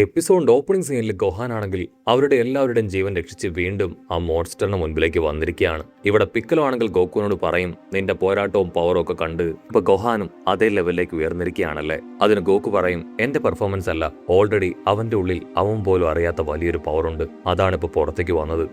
എപ്പിസോഡിന്റെ opening സീനിൽ ഗോഹാൻ ആണെങ്കിൽ അവരുടെ എല്ലാവരുടെയും ജീവൻ രക്ഷിച്ച് വീണ്ടും ആ മോൺസ്റ്ററിന് മുൻപിലേക്ക് വന്നിരിക്കുകയാണ്. ഇവിടെ പിക്കലോ ആണെങ്കിൽ ഗോക്കുവിനോട് പറയും, നിന്റെ പോരാട്ടവും പവറും ഒക്കെ കണ്ട് ഇപ്പൊ ഗോഹാനും അതേ ലെവലിലേക്ക് ഉയർന്നിരിക്കുകയാണല്ലേ. അതിന് ഗോക്കു പറയും, എന്റെ പെർഫോമൻസ് അല്ല, ഓൾറെഡി അവന്റെ ഉള്ളിൽ അവൻ പോലും അറിയാത്ത വലിയൊരു പവർ ഉണ്ട്, അതാണ് ഇപ്പൊ പുറത്തേക്ക് വന്നത്.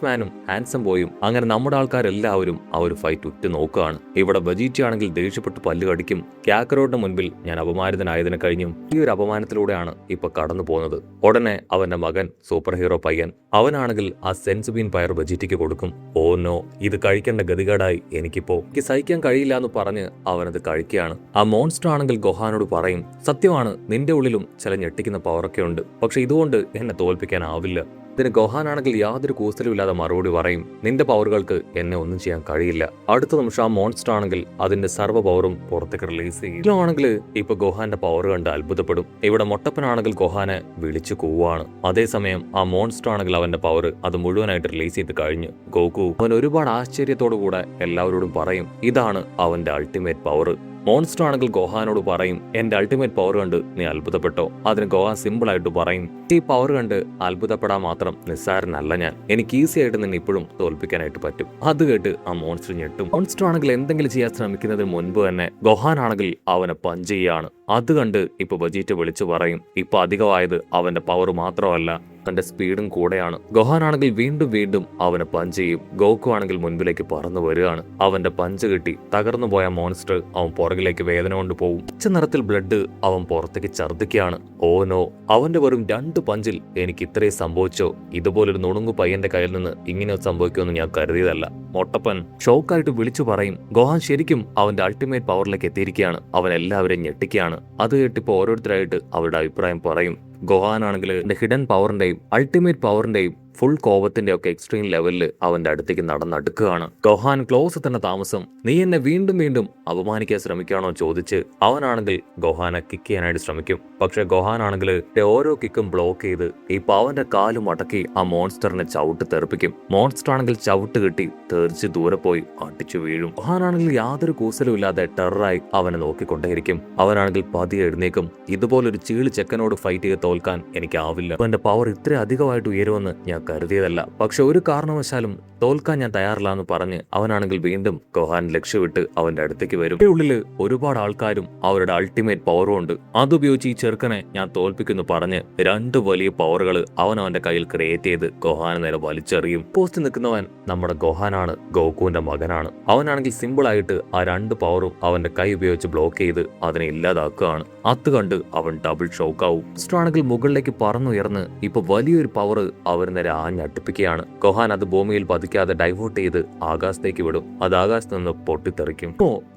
മാനും ഹാൻസം ബോയും അങ്ങനെ നമ്മുടെ ആൾക്കാരെല്ലാവരും ആ ഒരു ഫൈറ്റ് ഉറ്റു നോക്കുകയാണ്. ഇവിടെ ബജീറ്റി ആണെങ്കിൽ ദേഷ്യപ്പെട്ട് പല്ല് കടിക്കും. കാക്കറോഡിന് മുൻപിൽ ഞാൻ അപമാനിതനായതിനെ കഴിഞ്ഞും ഈ ഒരു അപമാനത്തിലൂടെയാണ് ഇപ്പൊ കടന്നു പോകുന്നത്. ഉടനെ അവന്റെ മകൻ സൂപ്പർ ഹീറോ പയ്യൻ അവനാണെങ്കിൽ ആ സെൻസുബീൻ പയർ ബജീറ്റിക്ക് കൊടുക്കും. ഓ നോ, ഇത് കഴിക്കേണ്ട ഗതികേടായി, എനിക്ക് സഹിക്കാൻ കഴിയില്ല എന്ന് പറഞ്ഞ് അവനത് കഴിക്കുകയാണ്. ആ മോൺസ്റ്റർ ആണെങ്കിൽ ഗോഹാനോട് പറയും, സത്യമാണ്, നിന്റെ ഉള്ളിലും ചില ഞെട്ടിക്കുന്ന പവറൊക്കെ ഉണ്ട്, പക്ഷെ ഇതുകൊണ്ട് എന്നെ തോൽപ്പിക്കാനാവില്ല. ഇതിന് ഗോഹാനാണെങ്കിൽ യാതൊരു കൂസലുമില്ലാതെ മറുപടി പറയും, നിന്റെ പവറുകൾക്ക് എന്നെ ഒന്നും ചെയ്യാൻ കഴിയില്ല. അടുത്ത നിമിഷം ആ മോൺസ്റ്റർ ആണെങ്കിൽ അതിന്റെ സർവ്വ പവറും പുറത്തേക്ക് റിലീസ് ചെയ്യും. ആണെങ്കിൽ ഇപ്പൊ ഗോഹാന്റെ പവർ കണ്ട് അത്ഭുതപ്പെടും. ഇവിടെ മൊട്ടപ്പനാണെങ്കിൽ ഗോഹാനെ വിളിച്ചു കൂവാണ്. അതേസമയം ആ മോൺസ്റ്റർ ആണെങ്കിൽ അവന്റെ പവർ അത് മുഴുവനായിട്ട് റിലീസ് ചെയ്ത് കഴിഞ്ഞു. ഗോകു അവൻ ഒരുപാട് ആശ്ചര്യത്തോടു കൂടെ എല്ലാവരോടും പറയും, ഇതാണ് അവന്റെ അൾട്ടിമേറ്റ് പവർ. മോൺസ്റ്റർ ആണെങ്കിൽ ഗോഹാനോട് പറയും, എന്റെ അൾട്ടിമേറ്റ് പവർ കണ്ട് നീ അത്ഭുതപ്പെട്ടോ. അതിന് ഗോഹാൻ സിമ്പിൾ ആയിട്ട് പറയും, ഈ പവർ കണ്ട് അത്ഭുതപ്പെടാൻ മാത്രം നിസ്സാരനല്ല ഞാൻ, എനിക്ക് ഈസി ആയിട്ട് നിന്നെ ഇപ്പോഴും തോൽപ്പിക്കാനായിട്ട് പറ്റും. അത് കേട്ട് ആ മോൺസ്റ്റർ ഞെട്ടും. മോൺസ്റ്റർ ആണെങ്കിൽ എന്തെങ്കിലും ചെയ്യാൻ ശ്രമിക്കുന്നതിന് മുൻപ് തന്നെ ഗോഹാൻ ആണെങ്കിൽ അവനെ പഞ്ച് ചെയ്യാണ്. അത് കണ്ട് ഇപ്പൊ ബജീറ്റ വിളിച്ചു പറയും, ഇപ്പൊ അധികമായത് അവന്റെ പവർ മാത്രമല്ല, തന്റെ സ്പീഡും കൂടെയാണ്. ഗോഹാൻ ആണെങ്കിൽ വീണ്ടും വീണ്ടും അവനെ പഞ്ച് ചെയ്യും. ഗോക്കു ആണെങ്കിൽ മുൻപിലേക്ക് പറന്നു വരികയാണ്. അവന്റെ പഞ്ച് കിട്ടി തകർന്നു പോയ മോൺസ്റ്റർ അവൻ പുറകിലേക്ക് വേദന കൊണ്ട് പോകും. പച്ച നിറത്തിൽ ബ്ലഡ് അവൻ പുറത്തേക്ക് ഛർദ്ദിക്കുകയാണ്. ഓ നോ, അവന്റെ വെറും 2 പഞ്ചിൽ എനിക്ക് ഇത്രയും സംഭവിച്ചോ? ഇതുപോലൊരു നുണുങ്ങു പയ്യന്റെ കയ്യിൽ നിന്ന് ഇങ്ങനെ സംഭവിക്കുമെന്ന് ഞാൻ കരുതിയതല്ല. മൊട്ടപ്പൻ ഷോക്കായിട്ട് വിളിച്ചു പറയും, ഗോഹാൻ ശരിക്കും അവന്റെ അൾട്ടിമേറ്റ് പവറിലേക്ക് എത്തിയിരിക്കുകയാണ്. അവൻ എല്ലാവരെയും ഞെട്ടിക്കുകയാണ്. അത് കേട്ടിപ്പോ ഓരോരുത്തരായിട്ട് അവരുടെ അഭിപ്രായം പറയും. ഗോഹാൻ ആണെങ്കിൽ ഹിഡൻ പവറിന്റെയും അൾട്ടിമേറ്റ് പവറിന്റെയും ഫുൾ കോപത്തിന്റെ ഒക്കെ എക്സ്ട്രീം ലെവലിൽ അവന്റെ അടുത്തേക്ക് നടന്നെടുക്കുകയാണ്. ഗോഹാൻ ക്ലോസ് തന്നെ താമസം, നീ എന്നെ വീണ്ടും വീണ്ടും അപമാനിക്കാൻ ശ്രമിക്കുകയാണോ ചോദിച്ച് അവനാണെങ്കിൽ ഗോഹാനെ കിക്ക് ചെയ്യാനായിട്ട് ശ്രമിക്കും. പക്ഷെ ഗോഹാൻ ആണെങ്കിൽ ഓരോ കിക്കും ബ്ലോക്ക് ചെയ്ത് ഇപ്പൊ അവന്റെ കാലും അടക്കി ആ മോൺസ്റ്ററിനെ ചവിട്ട് തെറിപ്പിക്കും. മോൺസ്റ്റർ ആണെങ്കിൽ ചവിട്ട് കിട്ടി തെറിച്ച് ദൂരെ പോയി അടിച്ചു വീഴും. ഗോഹാൻ ആണെങ്കിൽ യാതൊരു കൂസലും ഇല്ലാതെ ടെററായി അവനെ നോക്കിക്കൊണ്ടേയിരിക്കും. അവനാണെങ്കിൽ പതിയെ എഴുന്നേക്കും. ഇതുപോലൊരു ചീളി ചെക്കനോട് ഫൈറ്റ് ചെയ്ത് തോൽക്കാൻ എനിക്കാവില്ല, അവന്റെ പവർ ഇത്ര അധികമായിട്ട് ഉയരുമെന്ന് ഞാൻ കരുതിയതല്ല, പക്ഷെ ഒരു കാരണവശാലും തോൽക്കാൻ ഞാൻ തയ്യാറില്ല എന്ന് പറഞ്ഞ് അവനാണെങ്കിൽ വീണ്ടും ഗോഹാൻ ലക്ഷ്യമിട്ട് അവന്റെ അടുത്തേക്ക് വരും. ഉള്ളില് ഒരുപാട് ആൾക്കാരും അവരുടെ അൾട്ടിമേറ്റ് പവറും ഉണ്ട്. അതുപയോഗിച്ച് ഈ ചെറുക്കനെ ഞാൻ തോൽപ്പിക്കുന്നു പറഞ്ഞ് 2 വലിയ പവറുകൾ അവൻ അവന്റെ കയ്യിൽ ക്രിയേറ്റ് ചെയ്ത് ഗോഹാന് നേരെ വലിച്ചെറിയും. പോസ്റ്റ് നിൽക്കുന്നവൻ നമ്മുടെ ഗോഹാനാണ്, ഗോകുവിന്റെ മകനാണ്. അവനാണെങ്കിൽ സിമ്പിൾ ആയിട്ട് ആ 2 പവറും അവന്റെ കൈ ഉപയോഗിച്ച് ബ്ലോക്ക് ചെയ്ത് അതിനെ ഇല്ലാതാക്കുകയാണ്. അത് കണ്ട് അവൻ ഡബിൾ ഷോക്കാവും. ആണെങ്കിൽ മുകളിലേക്ക് പറന്നുയർന്ന് ഇപ്പൊ വലിയൊരു പവർ അവർ നേരെ ആഞ്ഞടിപ്പിക്കുകയാണ്. ഗോഹാൻ അത് ഭൂമിയിൽ പതിക്കാതെ ഡൈവേർട്ട് ചെയ്ത് ആകാശത്തേക്ക് വിടും. അത് ആകാശത്ത് നിന്ന് പൊട്ടിത്തെറിക്കും.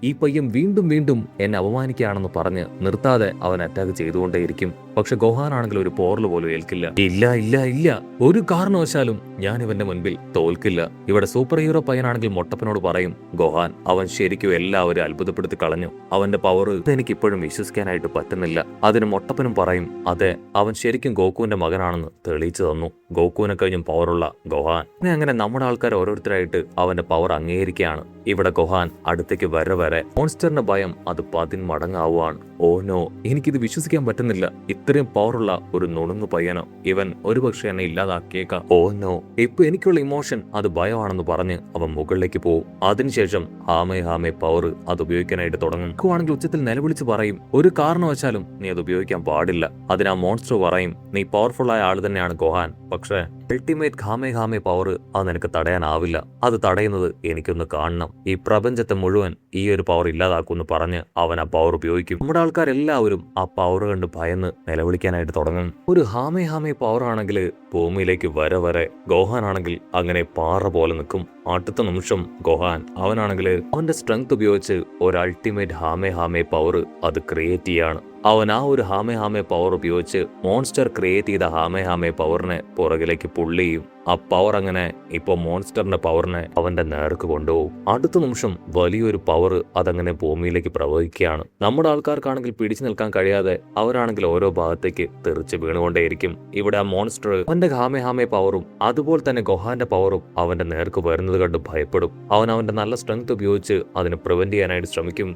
ഈ പയ്യൻ വീണ്ടും വീണ്ടും എന്നെ അപമാനിക്കുകയാണെന്ന് പറഞ്ഞ് നിർത്താതെ അവൻ അറ്റാക്ക് ചെയ്തുകൊണ്ടേയിരിക്കും. പക്ഷെ ഗോഹാൻ ആണെങ്കിൽ ഒരു പോറൽ പോലും ഏൽക്കില്ല. ഇല്ല ഇല്ല ഇല്ല, ഒരു കാരണവശാലും ഞാൻ ഇവന്റെ മുൻപിൽ തോൽക്കില്ല. ഇവിടെ സൂപ്പർ ഹീറോ പയ്യനാണെങ്കിൽ മൊട്ടപ്പനോട് പറയും, ഗോഹാൻ അവൻ ശരിക്കും എല്ലാവരും അത്ഭുതപ്പെടുത്തി കളഞ്ഞു, അവന്റെ പവർ എനിക്ക് ഇപ്പോഴും വിശ്വസിക്കാനായിട്ട് പറ്റുന്നില്ല. അതിന് മൊട്ടപ്പനും പറയും, അതെ, അവൻ ശരിക്കും ഗോകുവിന്റെ മകനാണെന്ന് തെളിയിച്ചു തന്നു. ഗോകുവിനെ കഴിഞ്ഞും പവറുള്ള ഗോഹാൻ. അങ്ങനെ നമ്മുടെ ആൾക്കാർ ഓരോരുത്തരായിട്ട് അവന്റെ പവർ അംഗീകരിക്കുകയാണ്. ഇവിടെ ഗോഹാൻ അടുത്തേക്ക് വരെ മോൺസ്റ്ററിന്റെ ഭയം അത് 10 മടങ്ങാവുകയാണ്. ഓ നോ, എനിക്കിത് വിശ്വസിക്കാൻ പറ്റുന്നില്ല, ഇത്രയും പവറുള്ള ഒരു നുണുങ്ങു പയ്യനോ, ഇവൻ ഒരുപക്ഷെ എന്നെ ഇല്ലാതാക്കിയേക്കാം. ഓ നോ, ഇപ്പൊ എനിക്കുള്ള ഇമോഷൻ അത് ഭയമാണെന്ന് പറഞ്ഞ് അവൻ മുകളിലേക്ക് പോകും. അതിനുശേഷം ഹാമേ പവർ അത് ഉപയോഗിക്കാനായിട്ട് തുടങ്ങും. ആണെങ്കിൽ ഉച്ചത്തിൽ നിലവിളിച്ച് പറയും, ഒരു കാരണവശാലും നീ അത് ഉപയോഗിക്കാൻ പാടില്ല. അതിനാ മോൺസ്റ്റർ പറയും, നീ പവർഫുൾ ആയ ആള് തന്നെയാണ് ഗോഹാൻ, പക്ഷേ അൾട്ടിമേറ്റ് ഹാമേ പവർ അത് നിനക്ക് തടയാനാവില്ല. അത് തടയുന്നത് എനിക്കൊന്ന് കാണണം. ഈ പ്രപഞ്ചത്തെ മുഴുവൻ ഈ ഒരു പവർ ഇല്ലാതാക്കുമെന്ന് പറഞ്ഞ് അവൻ ആ പവർ ഉപയോഗിക്കും. നമ്മുടെ ആൾക്കാരെല്ലാവരും ആ പവർ കണ്ട് ഭയന്ന് നിലവിളിക്കാനായിട്ട് തുടങ്ങും. ഒരു ഹാമേ പവർ ആണെങ്കിൽ ഭൂമിയിലേക്ക് വരെ ഗോഹാൻ ആണെങ്കിൽ അങ്ങനെ പാറ പോലെ നിൽക്കും. അടുത്ത നിമിഷം ഗോഹാൻ അവനാണെങ്കിൽ അവന്റെ സ്ട്രെങ്ത് ഉപയോഗിച്ച് ഒരു അൾട്ടിമേറ്റ് ഹാമേ പവർ അത് ക്രിയേറ്റ് ചെയ്യാണ്. അവൻ ആ ഒരു ഹാമേ പവർ ഉപയോഗിച്ച് മോൺസ്റ്റർ ക്രിയേറ്റ് ചെയ്ത ഹാമേ പവറിനെ പുറകിലേക്ക് പുള്ളി ചെയ്യും. ആ പവർ അങ്ങനെ ഇപ്പൊ മോൺസ്റ്ററിന്റെ പവറിനെ അവന്റെ നേർക്ക് കൊണ്ടുപോകും. അടുത്ത നിമിഷം വലിയൊരു പവർ അതങ്ങനെ ഭൂമിയിലേക്ക് പ്രവഹിക്കുകയാണ്. നമ്മുടെ ആൾക്കാർക്കാണെങ്കിൽ പിടിച്ചു നിൽക്കാൻ കഴിയാതെ അവരാണെങ്കിൽ ഓരോ ഭാഗത്തേക്ക് തെറിച്ച് വീണുകൊണ്ടേയിരിക്കും. ഇവിടെ ആ മോൺസ്റ്റർ അവന്റെ ഹാമേ പവറും അതുപോലെ തന്നെ ഗോഹാന്റെ പവറും അവന്റെ നേർക്ക് വരുന്നത് കണ്ട് ഭയപ്പെടും. അവൻ അവന്റെ നല്ല സ്ട്രെങ്ത് ഉപയോഗിച്ച് അതിനെ പ്രിവെന്റ് ചെയ്യാനായിട്ട് ശ്രമിക്കും.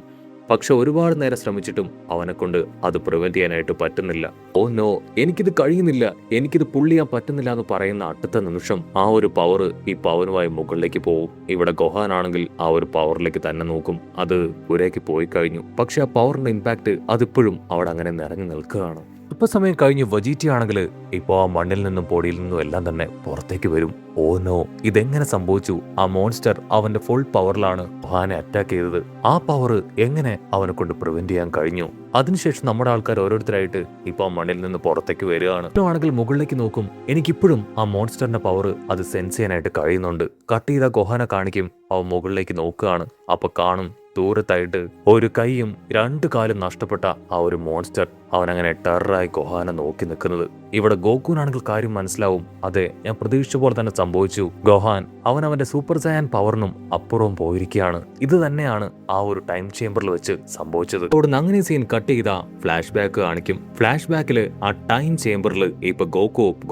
പക്ഷെ ഒരുപാട് നേരം ശ്രമിച്ചിട്ടും അവനെ കൊണ്ട് അത് പ്രിവെന്റ് ചെയ്യാനായിട്ട് പറ്റുന്നില്ല. ഓ നോ, എനിക്കിത് കഴിയുന്നില്ല, എനിക്കിത് പുള്ളി ചെയ്യാൻ പറ്റുന്നില്ല എന്ന് പറയുന്ന അടുത്ത നിമിഷം ആ ഒരു പവർ ഈ പവനുമായി മുകളിലേക്ക് പോകും. ഇവിടെ ഗോഹാൻ ആണെങ്കിൽ ആ ഒരു പവറിലേക്ക് തന്നെ നോക്കും. അത് പുരേക്ക് പോയി കഴിഞ്ഞു. പക്ഷെ ആ പവറിന്റെ ഇമ്പാക്ട് അതിപ്പോഴും അവിടെ അങ്ങനെ നിറഞ്ഞു നിൽക്കുകയാണ്. ഇപ്പൊ സമയം കഴിഞ്ഞ് വജീറ്റി ആണെങ്കിൽ ഇപ്പോ ആ മണ്ണിൽ നിന്നും പൊടിയിൽ നിന്നും എല്ലാം തന്നെ പുറത്തേക്ക് വരും. ഓ നോ, ഇതെങ്ങനെ സംഭവിച്ചു? ആ മോൺസ്റ്റർ അവന്റെ ഫുൾ പവറിലാണ് ഗോഹാനെ അറ്റാക്ക് ചെയ്തത്. ആ പവർ എങ്ങനെ അവനെ കൊണ്ട് പ്രിവെന്റ് ചെയ്യാൻ കഴിഞ്ഞു? അതിനുശേഷം നമ്മുടെ ആൾക്കാർ ഓരോരുത്തരായിട്ട് ഇപ്പൊ ആ മണ്ണിൽ നിന്ന് പുറത്തേക്ക് വരികയാണ്. ആണെങ്കിൽ മുകളിലേക്ക് നോക്കും. എനിക്കിപ്പോഴും ആ മോൺസ്റ്ററിന്റെ പവർ അത് സെൻസ് ചെയ്യാനായിട്ട് കഴിയുന്നുണ്ട്. കട്ട് ചെയ്ത ഗോഹാനെ കാണിക്കും. അവൻ മുകളിലേക്ക് നോക്കുകയാണ്. അപ്പൊ കാണും ദൂരത്തായിട്ട് ഒരു കൈയും 2 കാലും നഷ്ടപ്പെട്ട ആ ഒരു മോൺസ്റ്റർ അവനങ്ങനെ ടെററായി ഗോഹാനെ നോക്കി നിൽക്കുന്നത്. ഇവിടെ ഗോകുനാണെങ്കിൽ കാര്യം മനസ്സിലാവും. അതെ, ഞാൻ പ്രതീക്ഷിച്ച പോലെ തന്നെ സംഭവിച്ചു. ഗോഹാൻ അവന്റെ സൂപ്പർ സയൻ പവറിനും അപ്പുറവും പോയിരിക്കുകയാണ്. ഇത് തന്നെയാണ് ആ ഒരു ടൈം ചേംബറിൽ വെച്ച് സംഭവിച്ചത്. അവിടുന്ന് അങ്ങനെ സീൻ കട്ട് ചെയ്ത ഫ്ലാഷ് ബാക്ക് കാണിക്കും. ഫ്ലാഷ് ബാക്കില് ആ ടൈം ചേംബറിൽ ഇപ്പൊ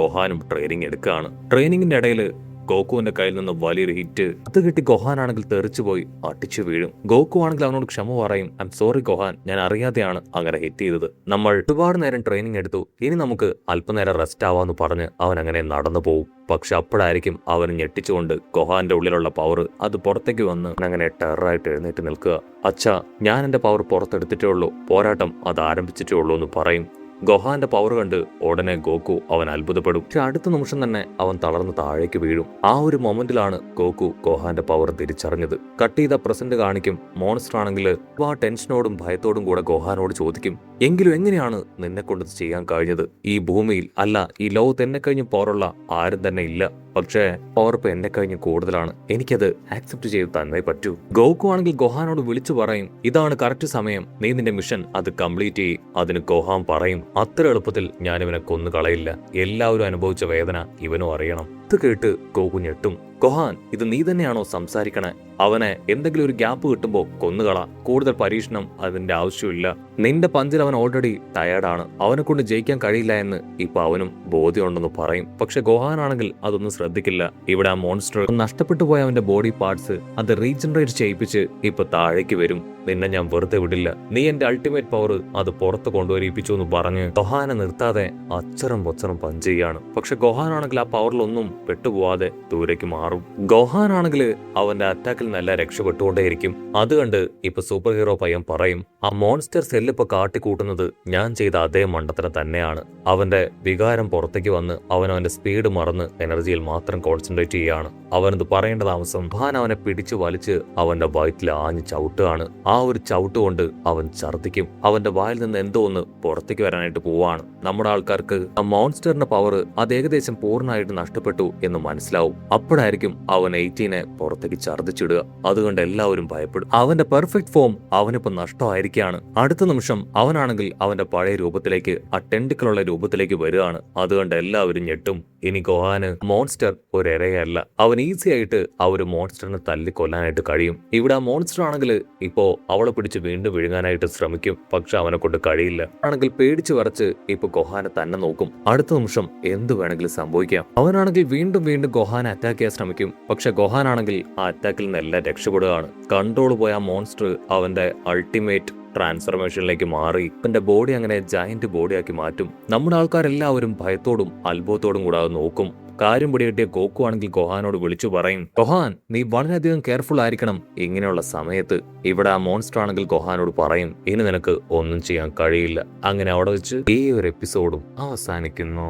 ഗോഹാനും ട്രെയിനിങ് എടുക്കുകയാണ്. ട്രെയിനിങ്ങിന്റെ ഇടയിൽ ഗോകുവിന്റെ കയ്യിൽ നിന്ന് വലിയൊരു ഹിറ്റ് അത് കിട്ടി. ഗോഹാനാണെങ്കിൽ തെറിച്ചുപോയി അടിച്ചു വീഴും. ഗോകു ആണെങ്കിൽ അവനോട് ക്ഷമ പറയും. ഐ എം സോറി ഗോഹാൻ, ഞാൻ അറിയാതെയാണ് അങ്ങനെ ഹിറ്റ് ചെയ്തത്. നമ്മൾ ഒരുപാട് നേരം ട്രെയിനിങ് എടുത്തു, ഇനി നമുക്ക് അല്പനേരം റെസ്റ്റ് ആവാന്ന് പറഞ്ഞ് അവൻ അങ്ങനെ നടന്നു പോകും. പക്ഷെ അപ്പോഴായിരിക്കും അവന് ഞെട്ടിച്ചുകൊണ്ട് ഗോഹാന്റെ ഉള്ളിലുള്ള പവർ അത് പുറത്തേക്ക് വന്ന് അങ്ങനെ ടെററായിട്ട് എഴുന്നേറ്റ് നിൽക്കുക. അച്ഛാ, ഞാൻ എന്റെ പവർ പുറത്തെടുത്തിട്ടേ ഉള്ളൂ, പോരാട്ടം അത് ആരംഭിച്ചിട്ടേ ഉള്ളൂ എന്ന് പറയും. ഗോഹാന്റെ പവർ കണ്ട് ഉടനെ ഗോകു അവൻ അത്ഭുതപ്പെടും. പക്ഷെ അടുത്ത നിമിഷം തന്നെ അവൻ തളർന്ന് താഴേക്ക് വീഴും. ആ ഒരു മൊമെന്റിലാണ് ഗോകു ഗോഹാന്റെ പവർ തിരിച്ചറിഞ്ഞത്. കട്ട് ചെയ്ത പ്രസന്റ് കാണിക്കും. മോൺസ്റ്റർ ആണെങ്കിൽ ആ ടെൻഷനോടും ഭയത്തോടും കൂടെ ഗോഹാനോട് ചോദിക്കും, എങ്കിലും എങ്ങനെയാണ് നിന്നെ കൊണ്ട് ചെയ്യാൻ കഴിഞ്ഞത്? ഈ ഭൂമിയിൽ അല്ല, ഈ ലോകത്ത് എന്നെ കഴിഞ്ഞ് പോറുള്ള ആരും തന്നെ ഇല്ല. പക്ഷേ പവർ എന്നെ കഴിഞ്ഞ് കൂടുതലാണ്. എനിക്കത് ആക്സെപ്റ്റ് ചെയ്ത് തന്നെ പറ്റൂ. ഗോകു ആണെങ്കിൽ ഗോഹാനോട് വിളിച്ചു പറയും, ഇതാണ് കറക്റ്റ് സമയം, നീ നിന്റെ മിഷൻ അത് കംപ്ലീറ്റ് ചെയ്യും. അതിന് ഗോഹാൻ പറയും, അത്ര എളുപ്പത്തിൽ ഞാൻ ഇവനെ കൊന്നു കളയില്ല. എല്ലാവരും അനുഭവിച്ച വേദന ഇവനും അറിയണം. ഇത് കേട്ട് ഗോകു ഞെട്ടും. ഗോഹാൻ, ഇത് നീ തന്നെയാണോ സംസാരിക്കണേ? അവനെ എന്തെങ്കിലും ഒരു ഗ്യാപ്പ് കിട്ടുമ്പോ കൊന്നുകള. കൂടുതൽ പരീക്ഷണം അതിന്റെ ആവശ്യമില്ല. നിന്റെ പഞ്ചിൽ അവൻ ഓൾറെഡി ടയേർഡാണ്. അവനെ കൊണ്ട് ജയിക്കാൻ കഴിയില്ല എന്ന് ഇപ്പൊ അവനും ബോധ്യമുണ്ടെന്ന് പറയും. പക്ഷെ ഗോഹാനാണെങ്കിൽ അതൊന്നും ശ്രദ്ധിക്കില്ല. ഇവിടെ ആ മോൺസ്റ്റർ നഷ്ടപ്പെട്ടു പോയ അവന്റെ ബോഡി പാർട്സ് അത് റീജനറേറ്റ് ചെയ്യിപ്പിച്ച് ഇപ്പൊ താഴേക്ക് വരും. നിന്നെ ഞാൻ വെറുതെ വിടില്ല, നീ എന്റെ അൾട്ടിമേറ്റ് പവർ അത് പുറത്ത് കൊണ്ടുവരിപ്പിച്ചു എന്ന് പറഞ്ഞ് ഗോഹാനെ നിർത്താതെ അച്ചരം പൊച്ചരം പഞ്ച് ചെയ്യാണ്. പക്ഷെ ഗോഹാനാണെങ്കിൽ ആ പവറിലൊന്നും പെട്ടുപോവാതെ ദൂരേക്ക് മാറും. ഗോഹാനാണെങ്കിൽ അവന്റെ അറ്റാക്കിൽ നല്ല രക്ഷപ്പെട്ടുകൊണ്ടേയിരിക്കും. അത് കണ്ട് ഇപ്പൊ സൂപ്പർ ഹീറോ പയ്യൻ പറയും, ആ മോൺസ്റ്റർ സെല്ല് ഇപ്പൊ കാട്ടിക്കൂട്ടുന്നത് ഞാൻ ചെയ്ത അതേ മണ്ടത്തരം തന്നെയാണ്. അവന്റെ വികാരം പുറത്തേക്ക് വന്ന് അവന്റെ സ്പീഡ് മറന്ന് എനർജിയിൽ മാത്രം കോൺസെൻട്രേറ്റ് ചെയ്യാണ്. അവനത് പറയേണ്ട താമസം ഗോഹാൻ അവനെ പിടിച്ചു വലിച്ച് അവന്റെ വയറ്റിൽ ആഞ്ഞ് ചവിട്ടുകയാണ്. ആ ഒരു ചവിട്ട് കൊണ്ട് അവൻ ഛർദ്ദിക്കും. അവന്റെ വായിൽ നിന്ന് എന്തോ ഒന്ന് പുറത്തേക്ക് വരാനായിട്ട് പോവാണ്. നമ്മുടെ ആൾക്കാർക്ക് ആ മോൺസ്റ്ററിന്റെ പവർ അത് ഏകദേശം പൂർണ്ണമായിട്ട് നഷ്ടപ്പെട്ടു എന്ന് മനസ്സിലാവും. അപ്പോഴായിരിക്കും അവൻ 18 പുറത്തേക്ക് ഛർദ്ദിച്ചിടുക. അതുകൊണ്ട് എല്ലാവരും ഭയപ്പെടും. അവന്റെ പെർഫെക്റ്റ് ഫോം അവനിപ്പോ നഷ്ടമായിരിക്കുകയാണ്. അടുത്ത നിമിഷം അവനാണെങ്കിൽ അവന്റെ പഴയ രൂപത്തിലേക്ക്, ആ ടെന്റിക്കിളുള്ള രൂപത്തിലേക്ക് വരികയാണ്. അതുകൊണ്ട് എല്ലാവരും ഞെട്ടും. ഇനി ഗോഹാന് മോൺസ്റ്റർ ഒരു ഇരയല്ല. അവൻ ഈസി ആയിട്ട് ആ ഒരു മോൺസ്റ്ററിനെ തല്ലിക്കൊല്ലാനായിട്ട് കഴിയും. ഇവിടെ ആ മോൺസ്റ്റർ ആണെങ്കിൽ ഇപ്പോ അവളെ പിടിച്ച് വീണ്ടും വിഴുങ്ങാനായിട്ട് ശ്രമിക്കും. പക്ഷെ അവനെ കൊണ്ട് കഴിയില്ല. ആണെങ്കിൽ പേടിച്ചു വരച്ച് ഇപ്പൊ ഗോഹാനെ തന്നെ നോക്കും. അടുത്ത നിമിഷം എന്ത് വേണമെങ്കിലും സംഭവിക്കാം. അവനാണെങ്കിൽ വീണ്ടും വീണ്ടും ഗോഹാനെ അറ്റാക്ക് ചെയ്യാൻ ശ്രമിക്കും. പക്ഷെ ഗോഹാനാണെങ്കിൽ ആ അറ്റാക്കിൽ നിന്ന് എല്ലാം രക്ഷപ്പെടുകയാണ്. കൺട്രോൾ പോയ ആ മോൺസ്റ്റർ അവന്റെ അൾട്ടിമേറ്റ് ട്രാൻസ്ഫർമേഷനിലേക്ക് മാറി അവന്റെ ബോഡി അങ്ങനെ ജയന്റ് ബോഡിയാക്കി മാറ്റും. നമ്മുടെ ആൾക്കാരെല്ലാവരും ഭയത്തോടും അത്ഭുതത്തോടും കൂടെ നോക്കും. കാര്യം പിടികിട്ടിയ ഗോകു ആണെങ്കിൽ ഗോഹാനോട് വിളിച്ചു പറയും, ഗോഹാൻ, നീ വളരെയധികം കെയർഫുൾ ആയിരിക്കണം ഇങ്ങനെയുള്ള സമയത്ത്. ഇവിടെ ആ മോൺസ്റ്റർ ആണെങ്കിൽ ഗോഹാനോട് പറയും, ഇനി നിനക്ക് ഒന്നും ചെയ്യാൻ കഴിയില്ല. അങ്ങനെ അവിടെ വെച്ച് ഈ ഒരു എപ്പിസോഡും അവസാനിക്കുന്നു.